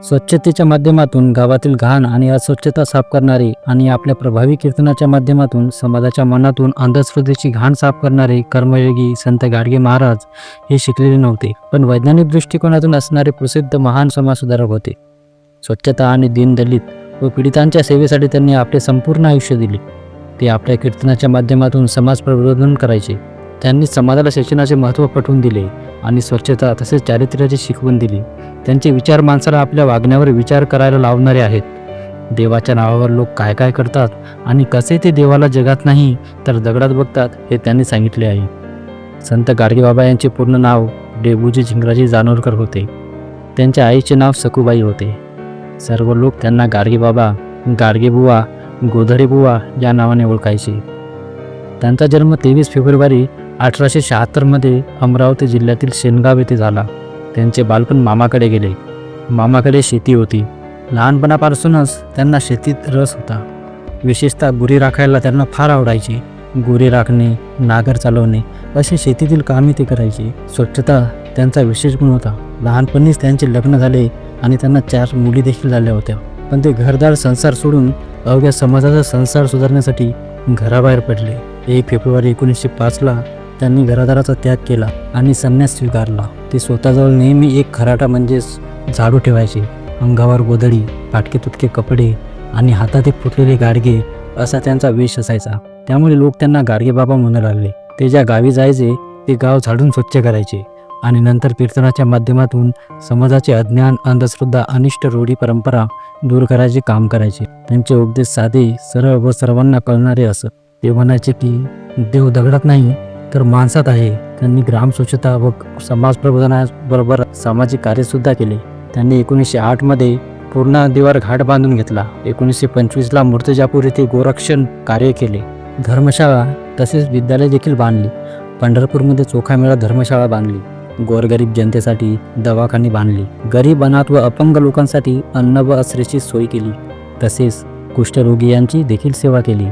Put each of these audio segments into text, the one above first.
स्वच्छतेच्या माध्यमातून गावातील घाण आणि अस्वच्छता साफ करणारे आणि आपल्या प्रभावी कीर्तनाच्या माध्यमातून समाजाच्या मनातून अंधश्रद्धेची घाण साफ करणारे कर्मयोगी संत गाडगे महाराज हे शिकलेले नव्हते, पण वैज्ञानिक दृष्टिकोनातून असणारे प्रसिद्ध महान समाजसुधारक होते. स्वच्छता आणि दीनदलित व पीडितांच्या सेवेसाठी त्यांनी आपले संपूर्ण आयुष्य दिले. ते आपल्या कीर्तनाच्या माध्यमातून समाज प्रबोधन करायचे. त्यांनी समाजाला शिक्षणाचे महत्त्व पटवून दिले आणि स्वच्छता तसेच चारित्र्याची शिकवण दिली. त्यांचे विचार माणसाला आपल्या वागण्यावर विचार करायला लावणारे आहेत. देवाच्या नावावर लोक काय काय करतात आणि कसे ते देवाला जगात नाही तर दगडात बघतात हे त्यांनी सांगितले आहे. संत गाडगेबाबा यांचे पूर्ण नाव डेबूजी झिंगराजी जानोरकर होते. त्यांच्या आईचे नाव सखूबाई होते. सर्व लोक त्यांना गाडगेबाबा, गाडगेबुवा, गोधरेबुवा या नावाने ओळखायचे. त्यांचा जन्म 23 फेब्रुवारी 1876 अमरावती जिल्ह्यातील शेनगाव येथे झाला. त्यांचे बालपण मामाकडे गेले. मामाकडे शेती होती. लहानपणापासूनच त्यांना शेतीत रस होता. विशेषतः गुरे राखायला त्यांना फार आवडायची. गुरे राखणे, नांगर चालवणे असे शेतीतील कामे ते करायचे. स्वच्छता त्यांचा विशेष गुण होता. लहानपणीच त्यांचे लग्न झाले आणि त्यांना 4 मुली देखील झाल्या होत्या. पण ते घरदार संसार सोडून अवघ्या समाजाचा संसार सुधारण्यासाठी घराबाहेर पडले. 1 फेब्रुवारी 1905 त्यांनी घरादाराचा त्याग केला आणि संन्यास स्वीकारला. ते स्वतःजवळ नेहमी एक खराटा म्हणजेच झाडू ठेवायचे. अंगावर गोधडी, फाटके तुटके कपडे आणि हातात एक फुटलेले गाडगे असा त्यांचा वेश असायचा. त्यामुळे लोक त्यांना गाडगेबाबा म्हणू लागले. ते ज्या गावी जायचे ते गाव झाडून स्वच्छ करायचे आणि नंतर कीर्तनाच्या माध्यमातून समाजाचे अज्ञान, अंधश्रद्धा, अनिष्ट रूढी परंपरा दूर करायचे काम करायचे. त्यांचे उपदेश साधे, सरळ व सर्वांना कळणारे असत. ते म्हणायचे की देव दगडात नाही तर माणसात आहे. त्यांनी ग्राम स्वच्छता व समाज प्रबोधनाबरोबर सामाजिक कार्यसुद्धा केले. त्यांनी 1908 पूर्णा नदीवर घाट बांधून घेतला. 1925 मूर्तिजापूर येथे गोरक्षण कार्य केले. धर्मशाळा तसेच विद्यालय देखील बांधली. पंढरपूरमध्ये चोखामेळा धर्मशाळा बांधली. गोरगरीब जनतेसाठी दवाखाने बांधली. गरीब, अनाथ व अपंग लोकांसाठी अन्न व वस्त्राची सोय केली. तसेच कुष्ठरोगी यांची देखील सेवा केली.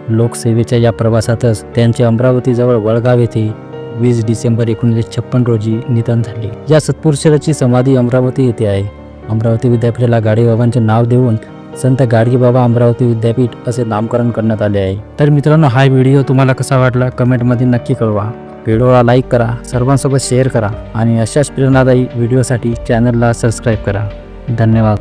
लोकसेवेच्या या प्रवासातच त्यांचे अमरावतीजवळ वळगाव येथे 20 डिसेंबर 1956 रोजी निधन झाले. या सत्पुरुषाची समाधी अमरावती येथे आहे. अमरावती विद्यापीठाला गाडगेबाबांचे नाव देऊन संत गाडगेबाबा अमरावती विद्यापीठ असे नामकरण करण्यात आले आहे. तर मित्रांनो, हा व्हिडिओ तुम्हाला कसा वाटला कमेंटमध्ये नक्की कळवा. व्हिडिओला लाईक करा, सर्वांसोबत शेअर करा आणि अशाच प्रेरणादायी व्हिडिओसाठी चॅनलला सबस्क्राईब करा. धन्यवाद.